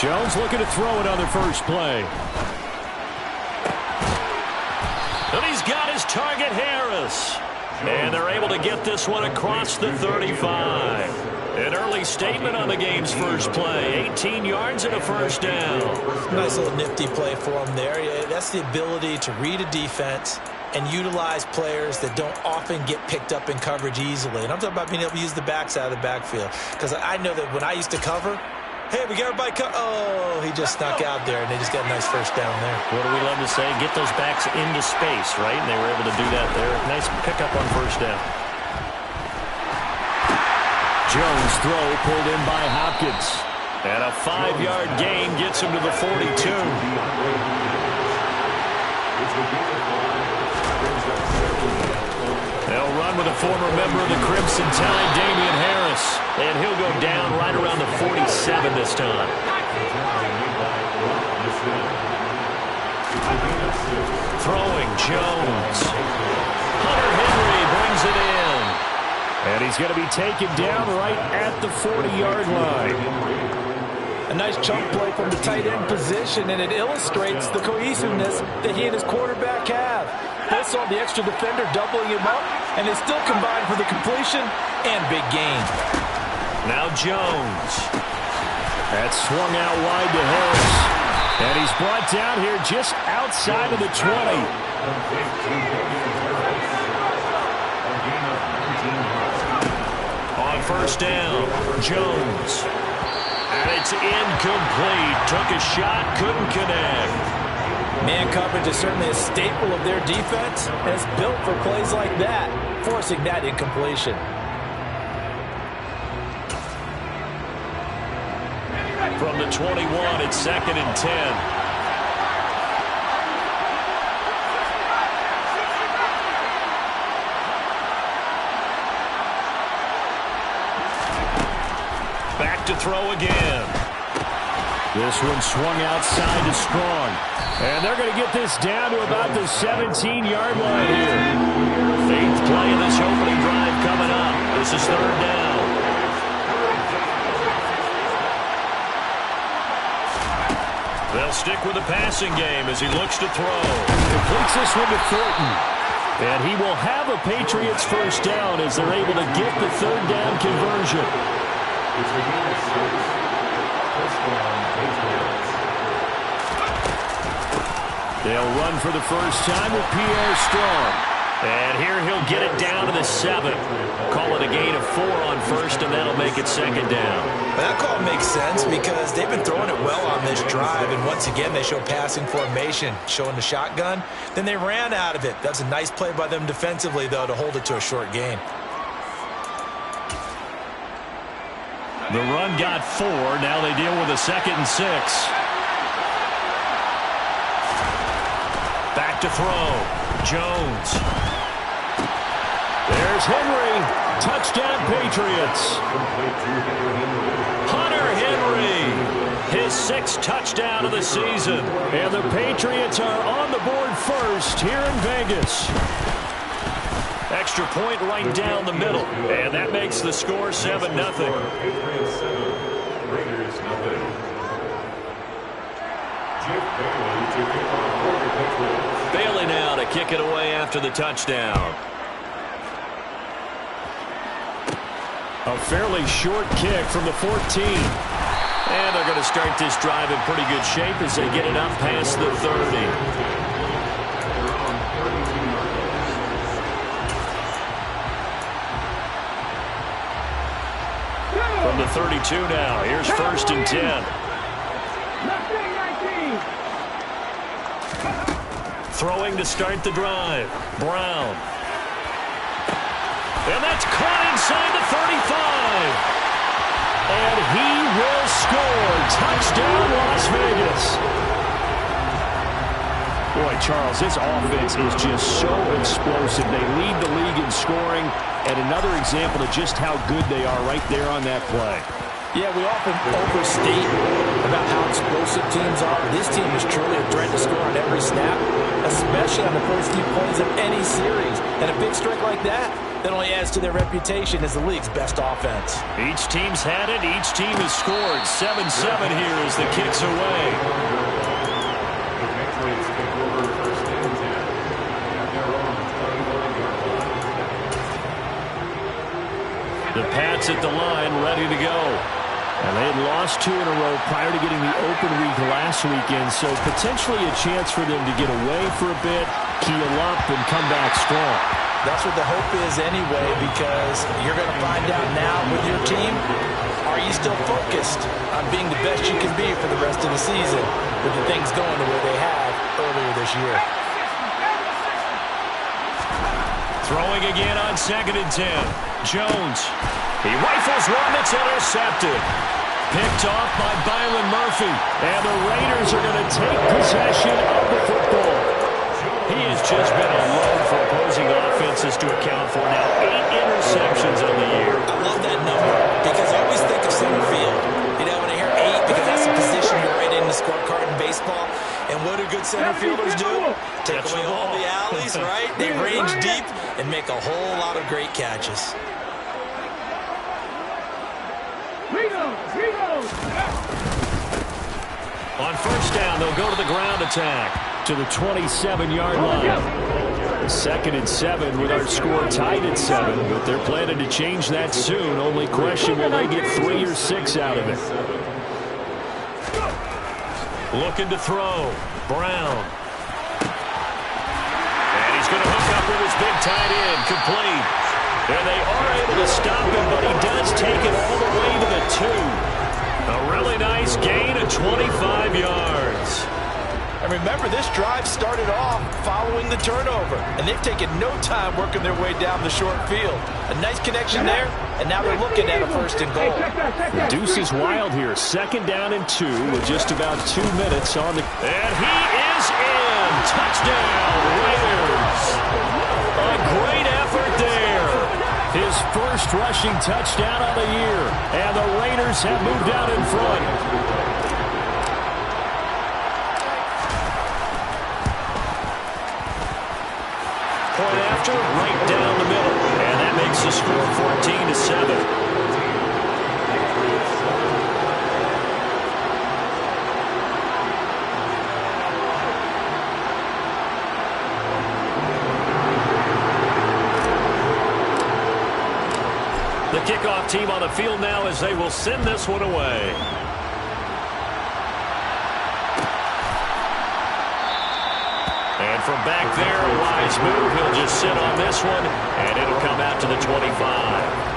Jones looking to throw it on the first play. And he's got his target, Harris. And they're able to get this one across the 35. An early statement on the game's first play. 18 yards and a first down. Nice little nifty play for him there. Yeah, that's the ability to read a defense and utilize players that don't often get picked up in coverage easily. And I'm talking about being able to use the backs out of the backfield. Because I know that when I used to cover, hey, we got everybody oh, he just snuck out there, and they just got a nice first down there. What do we love to say? Get those backs into space, right? And they were able to do that there. Nice pickup on first down. Jones throw pulled in by Hopkins. And a 5-yard gain gets him to the 42. They'll run with a former member of the Crimson Tide, Damian Harris. And he'll go down right around the 47 this time. Throwing Jones. Hunter Henry brings it in. And he's going to be taken down right at the 40-yard line. A nice chunk play from the tight end position, and it illustrates the cohesiveness that he and his quarterback have. Both saw the extra defender doubling him up, and they still combined for the completion and big gain. Now Jones. That's swung out wide to Harris. And he's brought down here just outside of the 20. On first down, Jones. And it's incomplete. Took a shot, couldn't connect. Man coverage is certainly a staple of their defense, and it's built for plays like that, forcing that incompletion. From the 21, it's 2nd and 10. Back to throw again. This one swung outside to Strong. And they're going to get this down to about the 17-yard line here. 8th play of this opening drive coming up. This is 3rd down. They'll stick with the passing game as he looks to throw. Completes this one to Thornton. And he will have a Patriots first down as they're able to get the 3rd down conversion. They'll run for the first time with Pierre Strong. And here he'll get it down to the 7. Call it a gain of 4 on first, and that'll make it 2nd down. That call makes sense because they've been throwing it well on this drive, and once again they show passing formation, showing the shotgun. Then they ran out of it. That's a nice play by them defensively, though, to hold it to a short gain. The run got 4. Now they deal with a 2nd and 6. Back to throw. Jones. There's Henry. Touchdown, Patriots. Hunter Henry. His 6th touchdown of the season. And the Patriots are on the board first here in Vegas. Extra point right down the middle. And that makes the score 7-0. Bailey now to kick it away after the touchdown. A fairly short kick from the 14. And they're going to start this drive in pretty good shape as they get it up past the 30. From the 32 now, here's 1st and 10. Throwing to start the drive. Brown. And that's caught inside the 35. And he will score. Touchdown, Las Vegas. Boy, Charles, this offense is just so explosive. They lead the league in scoring. And another example of just how good they are right there on that play. Yeah, we often overstate about how explosive teams are. This team is truly a threat to score on every snap, especially on the first few plays of any series. And a big strike like that that only adds to their reputation as the league's best offense. Each team's had it. Each team has scored. 7-7 here as the kick's away. The Pats at the line, ready to go. And they had lost 2 in a row prior to getting the open week last weekend, so potentially a chance for them to get away for a bit, keel up, and come back strong. That's what the hope is anyway, because you're going to find out now with your team, are you still focused on being the best you can be for the rest of the season with the things going the way they have earlier this year? Throwing again on 2nd and 10. Jones. He rifles one that's intercepted. Picked off by Byron Murphy. And the Raiders are going to take possession of the football. He has just been a load for opposing offenses to account for. Now 8 interceptions on the year. I love that number because I always think of center field. You know, when I hear 8, because that's a position you're right in the scorecard in baseball. And what do good center fielders do? Take away all the alleys, right? They range deep and make a whole lot of great catches. On first down, they'll go to the ground attack to the 27-yard line. 2nd and 7 with our score tied at 7, but they're planning to change that soon. Only question, will they get 3 or 6 out of it? Looking to throw. Brown. And he's going to hook up with his big tight end. Complete. And they are able to stop him, but he does take it all the way to the 2. A really nice gain of 25 yards. And remember, this drive started off following the turnover, and they've taken no time working their way down the short field. A nice connection there, and now they're looking at a 1st and goal. The deuce is wild here. 2nd down and 2 with just about 2 minutes on the... And he is in! Touchdown, Raiders! A great effort there. His first rushing touchdown of the year, and the Raiders have moved out in front. Point after, right down the middle. And that makes the score 14-7. The kickoff team on the field now as they will send this one away. And from back there, a wise move. He'll just sit on this one, and it'll come out to the 25.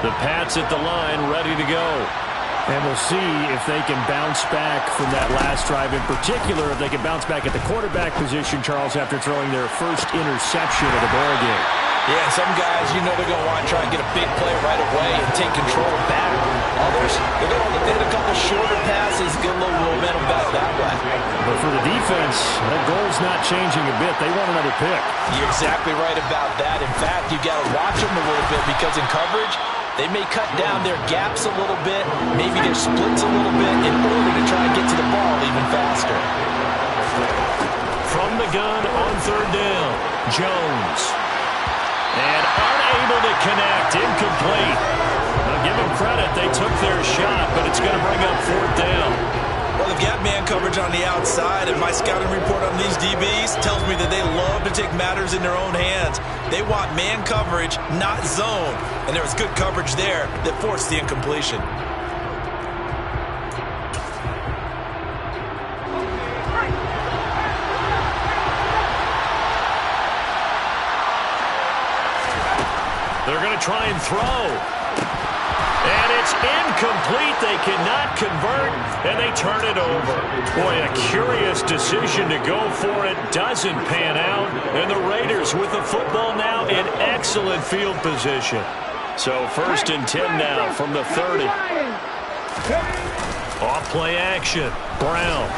The Pats at the line, ready to go. And we'll see if they can bounce back from that last drive. In particular, if they can bounce back at the quarterback position, Charles, after throwing their first interception of the ball game. Yeah, some guys, you know they're going to want to try and get a big play right away and take control back. Others, they're going to look at a couple shorter passes, get a little momentum back that way. But for the defense, that goal's not changing a bit. They want another pick. You're exactly right about that. In fact, you got to watch them a little bit because in coverage, they may cut down their gaps a little bit, maybe their splits a little bit in order to try and get to the ball even faster. From the gun on 3rd down, Jones. And unable to connect, incomplete. Now give them credit, they took their shot, but it's going to bring up 4th down. Well, they've got man coverage on the outside, and my scouting report on these DBs tells me that they love to take matters in their own hands. They want man coverage, not zone. And there was good coverage there that forced the incompletion. They're going to try and throw. And it's incomplete. They cannot convert, and they turn it over. Boy, a curious decision to go for it. Doesn't pan out. And the Raiders with the football now in excellent field position. So 1st and 10 now from the 30. Off play action. Brown.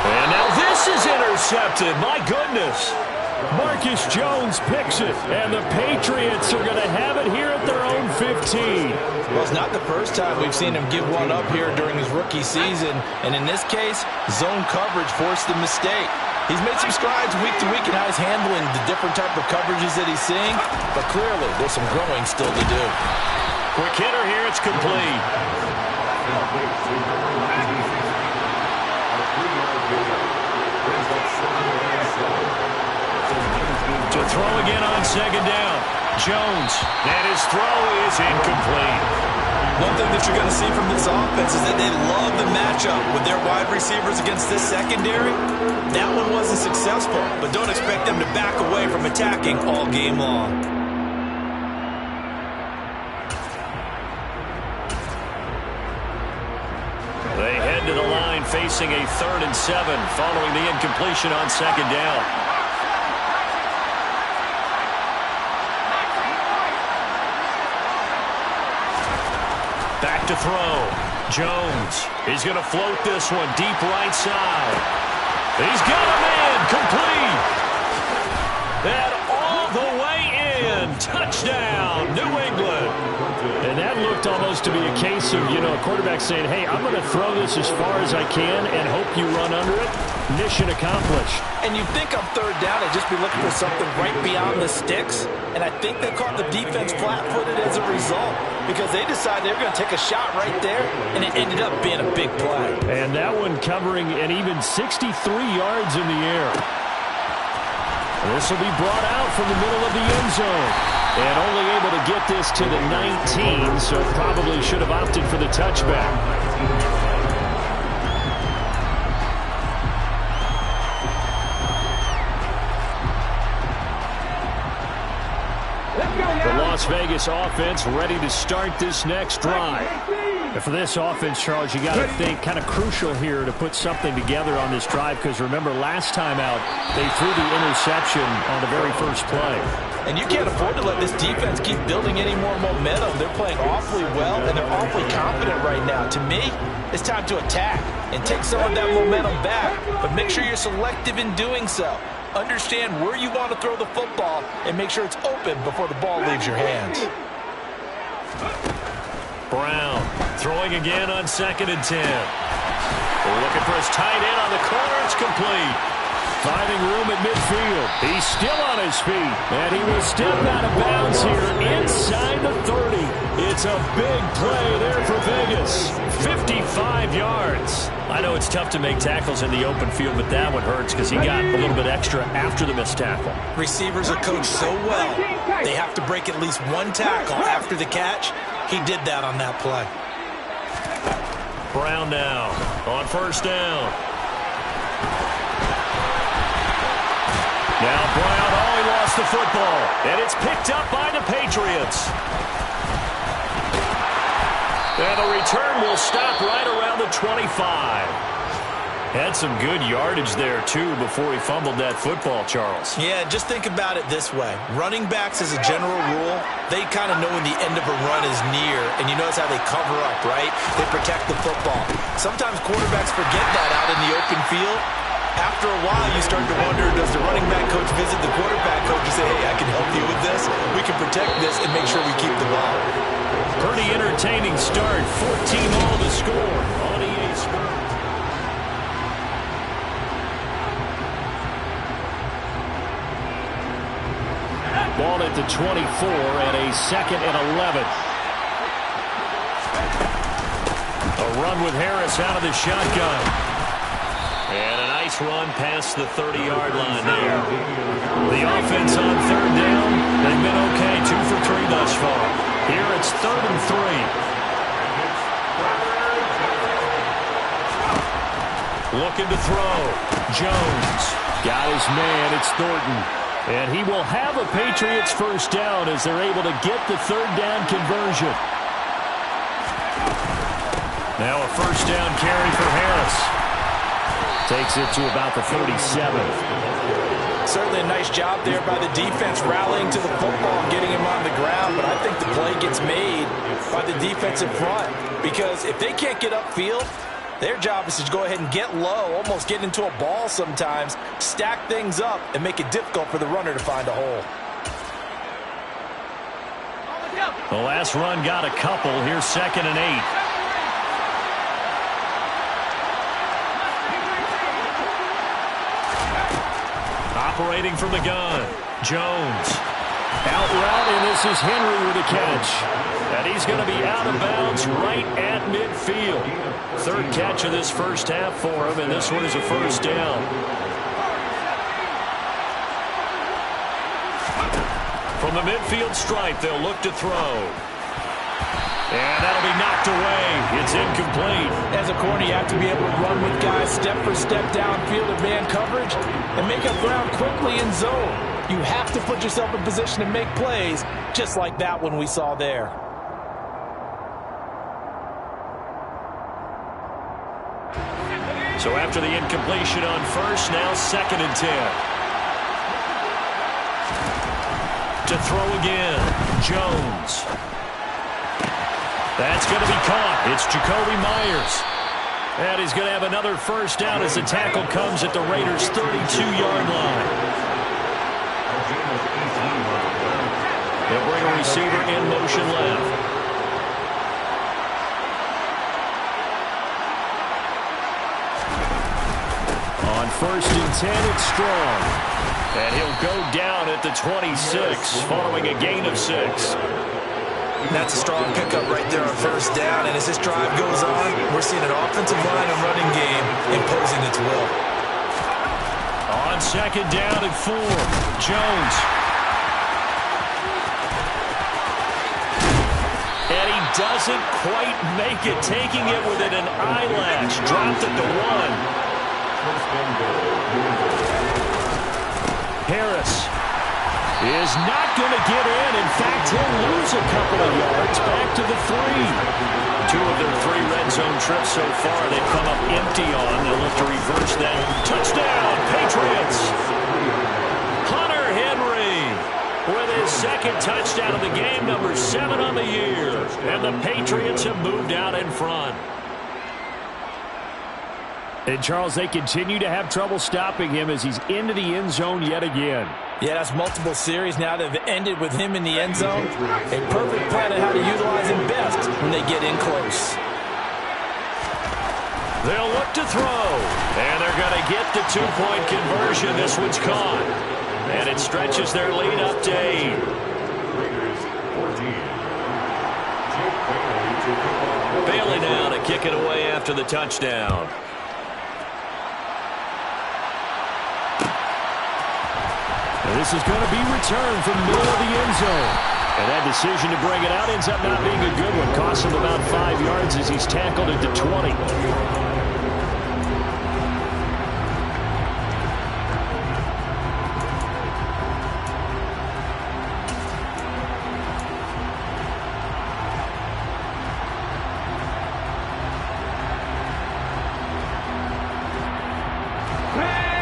And now this is intercepted. My goodness. Marcus Jones picks it, and the Patriots are going to have it here at their own 15. Well, it's not the first time we've seen him give one up here during his rookie season, and in this case, zone coverage forced the mistake. He's made some strides week to week in how he's handling the different type of coverages that he's seeing, but clearly there's some growing still to do. Quick hitter here, it's complete. To throw again on second down. Jones, and his throw is incomplete. One thing that you're going to see from this offense is that they love the matchup with their wide receivers against this secondary. That one wasn't successful, but don't expect them to back away from attacking all game long. They head to the line facing a 3rd and 7 following the incompletion on second down. Back to throw. Jones. He's going to float this one deep right side. He's got a man. Complete. And all the way in. Touchdown, New England. And that looked almost to be a case of, a quarterback saying, hey, I'm going to throw this as far as I can and hope you run under it. Mission accomplished. And you'd think on 3rd down they'd just be looking for something right beyond the sticks. And I think they caught the defense flat-footed as a result because they decided they were going to take a shot right there, and it ended up being a big play. And that one covering an even 63 yards in the air. This will be brought out from the middle of the end zone. And only able to get this to the 19, so probably should have opted for the touchback. The Las Vegas offense ready to start this next drive. And for this offense, Charles, you got to think kind of crucial here to put something together on this drive because remember last time out they threw the interception on the very first play. And you can't afford to let this defense keep building any more momentum. They're playing awfully well, and they're awfully confident right now. To me, it's time to attack and take some of that momentum back, but make sure you're selective in doing so. Understand where you want to throw the football and make sure it's open before the ball leaves your hands. Brown throwing again on 2nd and 10. Looking for his tight end on the corner. It's complete. Finding room at midfield. He's still on his feet. And he will step out of bounds here inside the 30. It's a big play there for Vegas. 55 yards. I know it's tough to make tackles in the open field, but that one hurts because he got a little bit extra after the missed tackle. Receivers are coached so well, they have to break at least one tackle after the catch. He did that on that play. Brown now on 1st down. Now Brown, he lost the football. And it's picked up by the Patriots. And the return will stop right around the 25. Had some good yardage there, too, before he fumbled that football, Charles. Yeah, just think about it this way. Running backs, as a general rule, they kind of know when the end of a run is near, and you notice how they cover up, right? They protect the football. Sometimes quarterbacks forget that out in the open field. After a while, you start to wonder, does the running back coach visit the quarterback coach and say, hey, I can help you with this? We can protect this and make sure we keep the ball. Pretty entertaining start. 14-all to score on EA Sports. Ball at the 24 and a 2nd and 11. A run with Harris out of the shotgun. And a nice run past the 30-yard line there. The offense on 3rd down. They've been okay. 2 for 3 thus far. Here it's 3rd and 3. Looking to throw. Jones. Got his man. It's Thornton. And he will have a Patriots 1st down as they're able to get the 3rd down conversion. Now a 1st down carry for Harris. Takes it to about the 37. Certainly a nice job there by the defense rallying to the football and getting him on the ground, but I think the play gets made by the defensive front because if they can't get upfield, Their job is to go ahead and get low, almost get into a ball sometimes, stack things up, and make it difficult for the runner to find a hole. The last run got a couple. Here's 2nd and 8. Operating from the gun, Jones. Out route, and this is Henry with a catch. And he's going to be out of bounds right at midfield. 3rd catch of this first half for him, and this one is a first down. From the midfield stripe, they'll look to throw. And that'll be knocked away. It's incomplete. As a corner, you have to be able to run with guys step for step downfield in man coverage and make up ground quickly in zone. You have to put yourself in position to make plays, just like that one we saw there. So after the incompletion on first, now 2nd and 10. To throw again, Jones. That's going to be caught. It's Jacoby Myers. And he's going to have another first down as the tackle comes at the Raiders' 32-yard line. They'll bring a receiver in motion left. On 1st and 10, it's Strong. And he'll go down at the 26 following a gain of 6. That's a strong pickup right there on first down, and as this drive goes on, we're seeing an offensive line and running game imposing its will. On 2nd down and 4, Jones. And he doesn't quite make it, taking it within an eyelash. Dropped it to 1. Harris is not going to get in. In fact, he'll lose a couple of yards back to the 3. 2 of their 3 red zone trips so far they've come up empty on. They'll look to reverse that. Touchdown, Patriots. Hunter Henry with his 2nd touchdown of the game, number 7 on the year. And the Patriots have moved out in front. And, Charles, they continue to have trouble stopping him as he's into the end zone yet again. Yeah, that's multiple series now that have ended with him in the end zone. A perfect plan on how to utilize him best when they get in close. They'll look to throw, and they're going to get the 2-point conversion. This one's caught, and it stretches their lead up to 8. Bailey now to kick it away after the touchdown. This is going to be returned from the middle of the end zone. And that decision to bring it out ends up not being a good one. Costs him about 5 yards as he's tackled at the 20.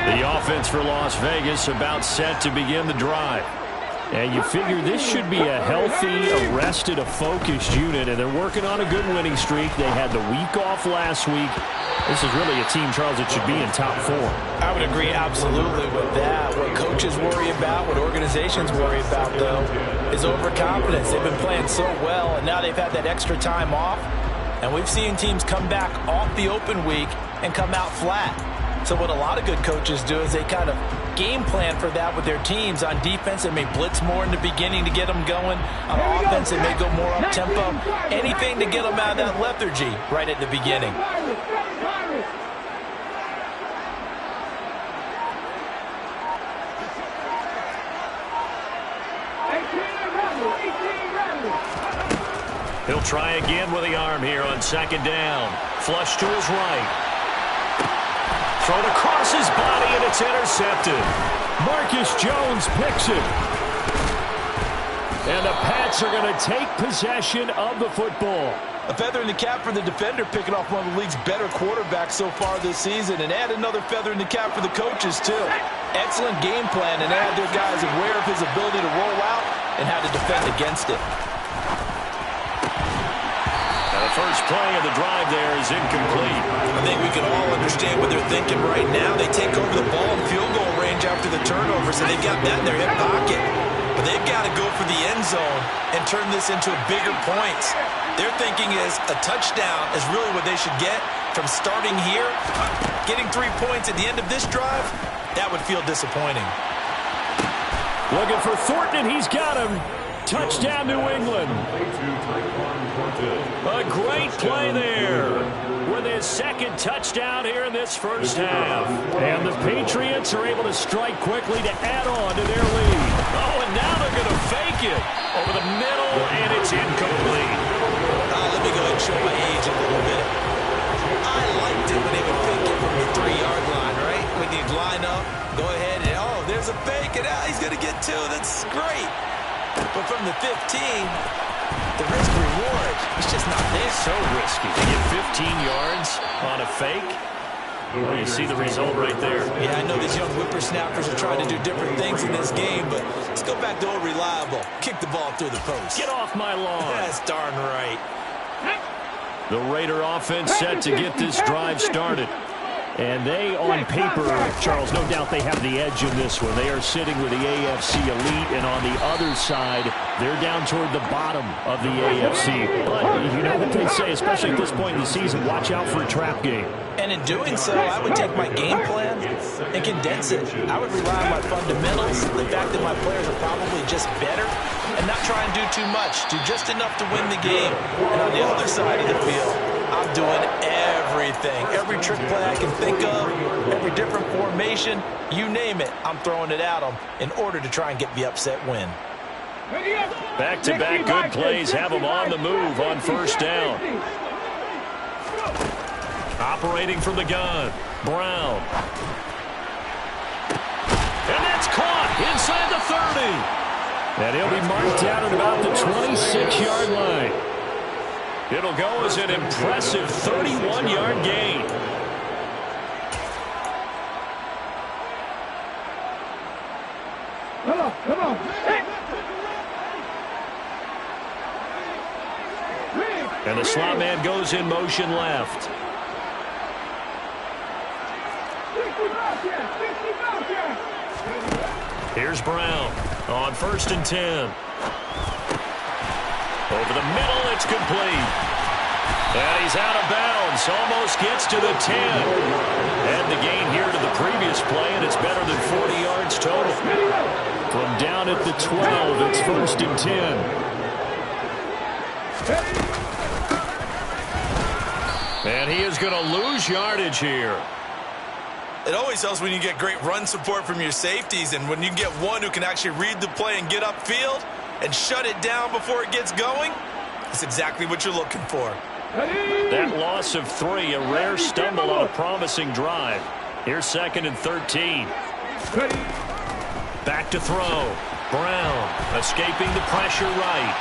The offense for Las Vegas about set to begin the drive. And you figure this should be a healthy, arrested, a focused unit, and they're working on a good winning streak. They had the week off last week. This is really a team, Charles, that should be in top 4. I would agree absolutely with that. What coaches worry about, what organizations worry about, though, is overconfidence. They've been playing so well, and now they've had that extra time off. And we've seen teams come back off the open week and come out flat. So what a lot of good coaches do is they kind of game plan for that with their teams. On defense, they may blitz more in the beginning to get them going. On offense, they may go more up-tempo. Anything to get them out of that lethargy right at the beginning. He'll try again with the arm here on 2nd down. Flush to his right. Thrown across his body, and it's intercepted. Marcus Jones picks it. And the Pats are going to take possession of the football. A feather in the cap for the defender, picking off one of the league's better quarterbacks so far this season, and add another feather in the cap for the coaches, too. Excellent game plan, and add their guys aware of his ability to roll out and how to defend against it. Now the first play of the drive there is incomplete. I think we can all understand what they're thinking right now. They take over the ball in field goal range after the turnover, so they've got that in their hip pocket. But they've got to go for the end zone and turn this into bigger points. Their thinking is a touchdown is really what they should get from starting here. Getting 3 points at the end of this drive, that would feel disappointing. Looking for Thornton, and he's got him. Touchdown, New England. A great play there with his second touchdown here in this first half. And the Patriots are able to strike quickly to add on to their lead. Oh, and now they're going to fake it over the middle, and it's incomplete. Let me go ahead and show my age a little bit. I liked it when they would fake it from the 3-yard line, right? When you'd line up, go ahead, and oh, there's a fake, and he's going to get 2. That's great. But from the 15, the risk-reward is just not there. So risky to get 15 yards on a fake. Well, you see the result right there. Yeah, I know these young whippersnappers are trying to do different things in this game, but let's go back to old reliable. Kick the ball through the post. Get off my lawn. That's darn right. The Raider offense set to get this drive started. And they, on paper, Charles, no doubt they have the edge in this one. They are sitting with the AFC elite, and on the other side, they're down toward the bottom of the AFC. But you know what they say, especially at this point in the season, watch out for a trap game. And in doing so, I would take my game plan and condense it. I would rely on my fundamentals, the fact that my players are probably just better, and not try and do too much, do just enough to win the game. And on the other side of the field, I'm doing everything. Every trick play I can think of, every different formation, you name it, I'm throwing it at them in order to try and get the upset win. Back-to-back good plays have them on the move on first down. Operating from the gun, Brown. And that's caught inside the 30. And he'll be marked down at about the 26-yard line. It'll go as an impressive 31-yard gain. Come on. And the slot man goes in motion left. Here's Brown on 1st and 10. Over the middle, it's complete. And he's out of bounds. Almost gets to the 10. And the gain here to the previous play, and it's better than 40 yards total. From down at the 12, it's 1st and 10. And he is going to lose yardage here. It always helps when you get great run support from your safeties, and when you get one who can actually read the play and get upfield and shut it down before it gets going, that's exactly what you're looking for. That loss of 3, a rare stumble on a promising drive. Here's 2nd and 13. Back to throw. Brown escaping the pressure right.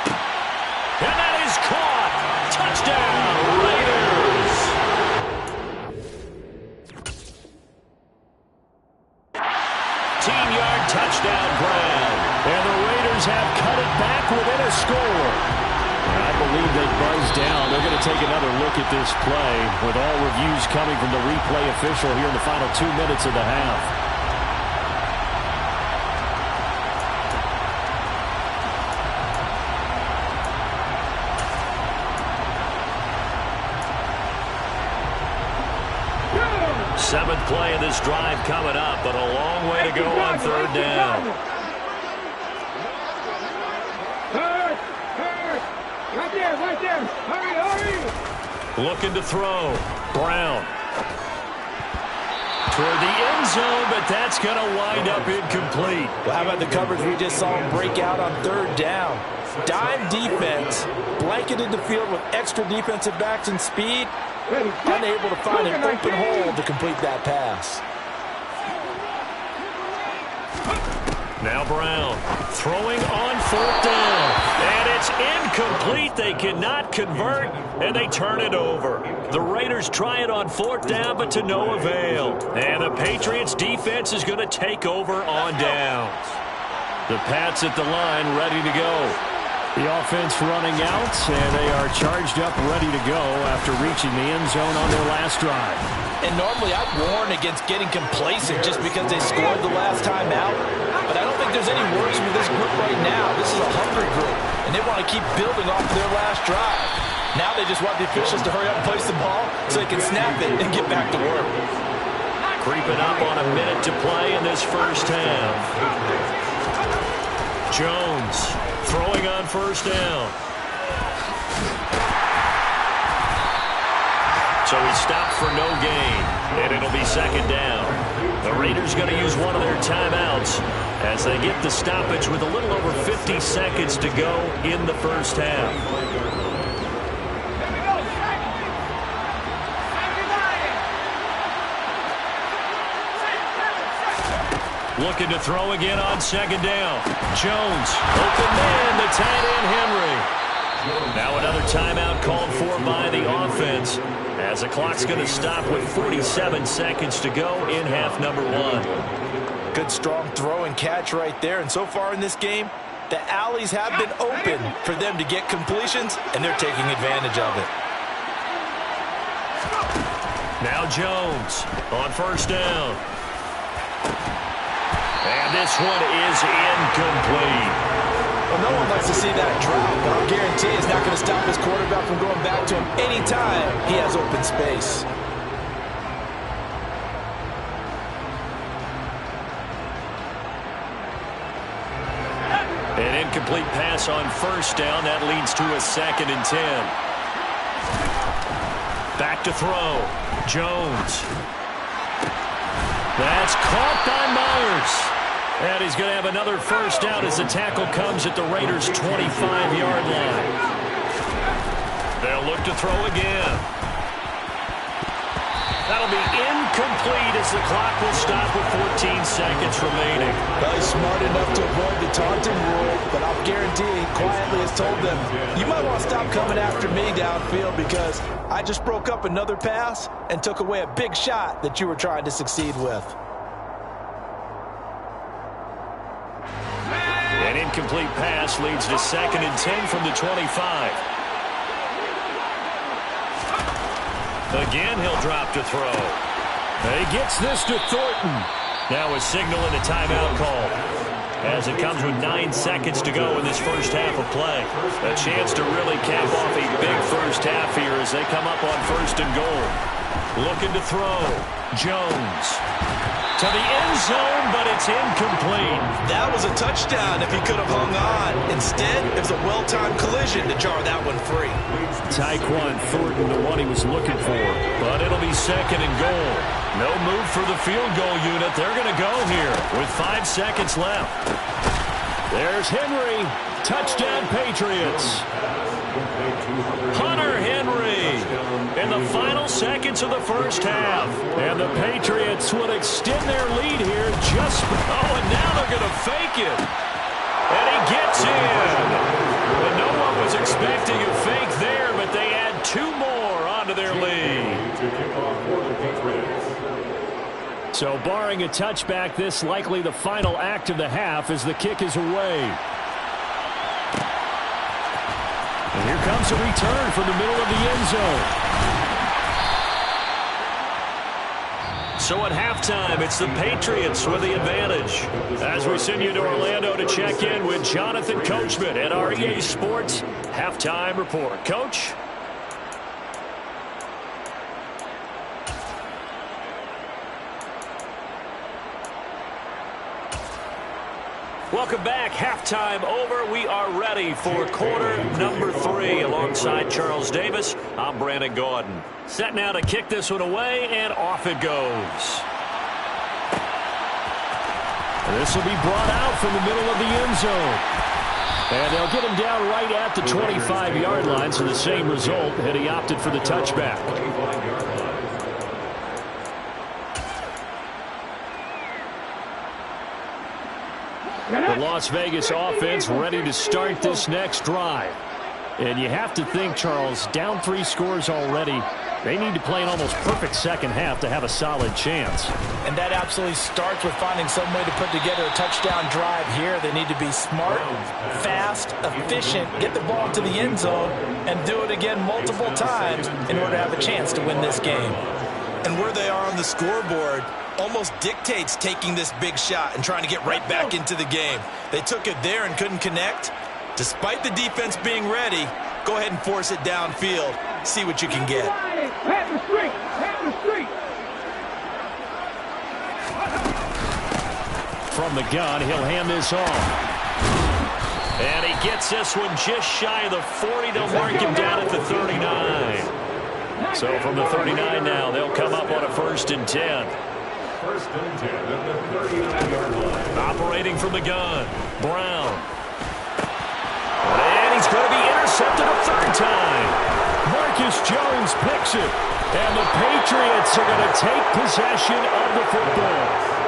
And that is caught. Touchdown, Raiders. 18-yard touchdown, Brown. And the Raiders have cut it back within a score. I believe they buzzed down. They're going to take another look at this play with all reviews coming from the replay official here in the final 2 minutes of the half. Seventh play of this drive coming up, but a long way to go on 3rd down. Right there. Hurry. Looking to throw. Brown. Toward the end zone, but that's going to wind up incomplete. Well, how about the coverage we just saw him break out on 3rd down? Dime defense, blanketed the field with extra defensive backs and speed, unable to find an open hole to complete that pass. Now Brown throwing on 4th down. And it's incomplete. They cannot convert, and they turn it over. The Raiders try it on 4th down, but to no avail. And the Patriots defense is going to take over on downs. The Pats at the line ready to go. The offense running out, and they are charged up, ready to go after reaching the end zone on their last drive. And normally I'd warn against getting complacent just because they scored the last time out. But I don't think there's any worries with this group right now. This is a hungry group, and they want to keep building off of their last drive. Now they just want the officials to hurry up and place the ball so they can snap it and get back to work. Creeping up on a minute to play in this first half. Jones throwing on first down. So he stopped for no gain, and it'll be second down. The Raiders going to use one of their timeouts as they get the stoppage with a little over 50 seconds to go in the first half. Looking to throw again on second down. Jones, open man, the tight end Henry. Now another timeout called for by the offense as the clock's going to stop with 47 seconds to go in half number one. Good strong throw and catch right there. And so far in this game, the alleys have been open for them to get completions, and they're taking advantage of it. Now Jones on first down. And this one is incomplete. Well, no one likes to see that drop, but I'll guarantee it's not going to stop his quarterback from going back to him anytime he has open space. An incomplete pass on first down. That leads to a 2nd and 10. Back to throw. Jones. That's caught by Myers. And he's going to have another first down as the tackle comes at the Raiders' 25-yard line. They'll look to throw again. That'll be incomplete as the clock will stop with 14 seconds remaining. Well, he's smart enough to avoid the taunting rule, but I'll guarantee he quietly has told them, you might want to stop coming after me downfield because I just broke up another pass and took away a big shot that you were trying to succeed with. An incomplete pass leads to 2nd and 10 from the 25. Again, he'll drop to throw. He gets this to Thornton. Now a signal and a timeout call as it comes with 9 seconds to go in this first half of play. A chance to really cap off a big first half here as they come up on 1st and goal. Looking to throw. Jones to the end zone, but it's incomplete. That was a touchdown if he could have hung on. Instead, it was a well-timed collision to jar that one free. Tyquan Thornton, the one he was looking for, but it'll be 2nd and goal. No move for the field goal unit. They're going to go here with 5 seconds left. There's Henry. Touchdown, Patriots. Hunter Henry in the final seconds of the first half. And the Patriots will extend their lead here just... Oh, and now they're going to fake it. And he gets in. And no one was expecting a fake there, but they add 2 more onto their lead. So barring a touchback, this likely the final act of the half as the kick is away. And here comes a return from the middle of the end zone. So at halftime, it's the Patriots with the advantage. As we send you to Orlando to check in with Jonathan Coachman at our EA Sports Halftime Report. Coach? Welcome back. Halftime over. We are ready for quarter number 3 alongside Charles Davis. I'm Brandon Gordon. Set now to kick this one away, and off it goes. This will be brought out from the middle of the end zone. And they'll get him down right at the 25-yard line, so the same result, and he opted for the touchback. The Las Vegas offense ready to start this next drive. And you have to think, Charles, down 3 scores already. They need to play an almost perfect second half to have a solid chance. And that absolutely starts with finding some way to put together a touchdown drive here. They need to be smart, fast, efficient, get the ball to the end zone, and do it again multiple times in order to have a chance to win this game. And where they are on the scoreboard almost dictates taking this big shot and trying to get right back into the game. They took it there and couldn't connect. Despite the defense being ready, go ahead and force it downfield. See what you can get. Pat the street! Pat the street! From the gun, he'll hand this off. And he gets this one just shy of the 40 to mark him down at the 39. So from the 39 now, they'll come up on a 1st and 10. 1st and 10 at the 39-yard line. Operating from the gun, Brown. And he's going to be intercepted a 3rd time. Marcus Jones picks it. And the Patriots are going to take possession of the football.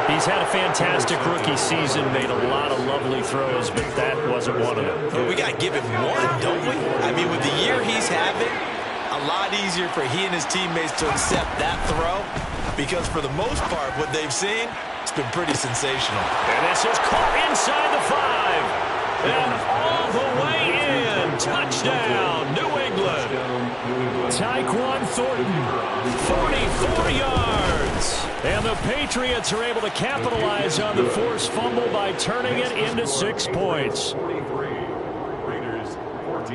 He's had a fantastic rookie season, made a lot of lovely throws, but that wasn't one of them. But we got to give him one, don't we? I mean, with the year he's having, a lot easier for he and his teammates to accept that throw, because for the most part, what they've seen, it's been pretty sensational. And this is caught inside the 5. And all the way in. Touchdown, New England. Tyquan Thornton, 44 yards. And the Patriots are able to capitalize on the forced fumble by turning it into 6 points. 43, Raiders 14.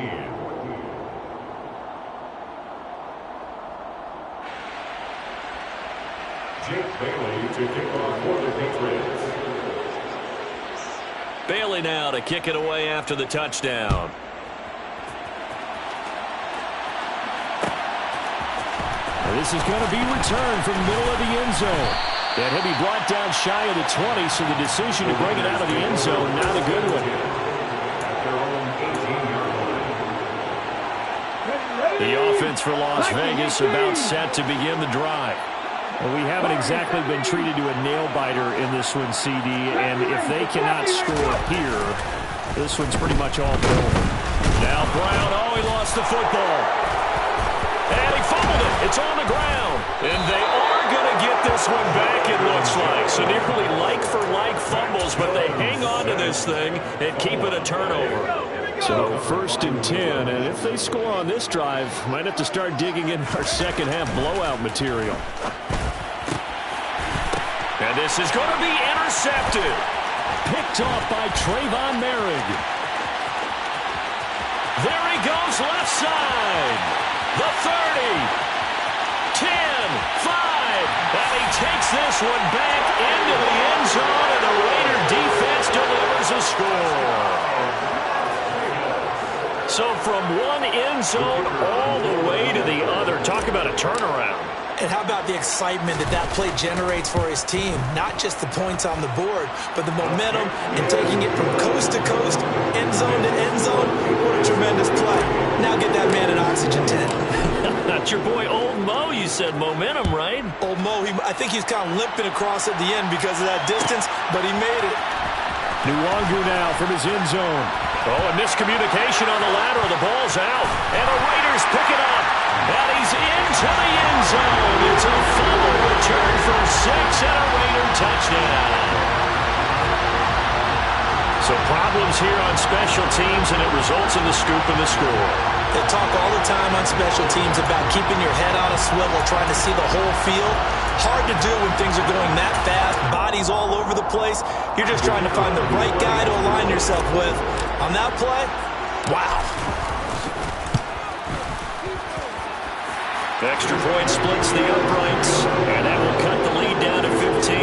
Jake Bailey to kick off for the Patriots. Bailey now to kick it away after the touchdown. This is going to be returned from the middle of the end zone. And he'll be brought down shy of the 20, so the decision to bring it out of the end zone, not a good one. The offense for Las Vegas about set to begin the drive. Well, we haven't exactly been treated to a nail-biter in this one, CD, and if they cannot score here, this one's pretty much all over. Now Brown, he lost the football. And he fumbled it. It's on the ground. And they are going to get this one back, it looks like. So nearly like-for-like fumbles, but they hang on to this thing and keep it a turnover. So 1st and 10, and if they score on this drive, might have to start digging in our second-half blowout material. And this is going to be intercepted. Picked off by Trayvon Merrick. There he goes left side. The 30, 10, 5, and he takes this one back into the end zone, and the Raider defense delivers a score. So from one end zone all the way to the other. Talk about a turnaround. And how about the excitement that play generates for his team? Not just the points on the board, but the momentum and taking it from coast to coast, end zone to end zone. What a tremendous play. Now get that man an oxygen tent. That's your boy Old Mo. You said momentum, right? Old Mo, I think he's kind of limping across at the end because of that distance, but he made it. Nwangu now from his end zone. A miscommunication on the lateral. The ball's out, and the Raiders pick it up. And he's into the end zone. It's a fumble return for 6 and a Raider touchdown. So problems here on special teams, and it results in the scoop and the score. They talk all the time on special teams about keeping your head on a swivel, trying to see the whole field. Hard to do when things are going that fast, bodies all over the place. You're just trying to find the right guy to align yourself with. On that play, wow. Extra point splits the uprights, and that will cut the lead down to 15.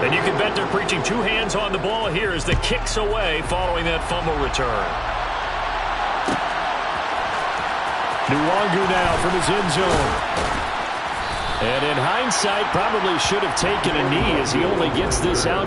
And you can bet they're preaching 2 hands on the ball here as the kick's away following that fumble return. Nwangu now from his end zone. And in hindsight, probably should have taken a knee as he only gets this out.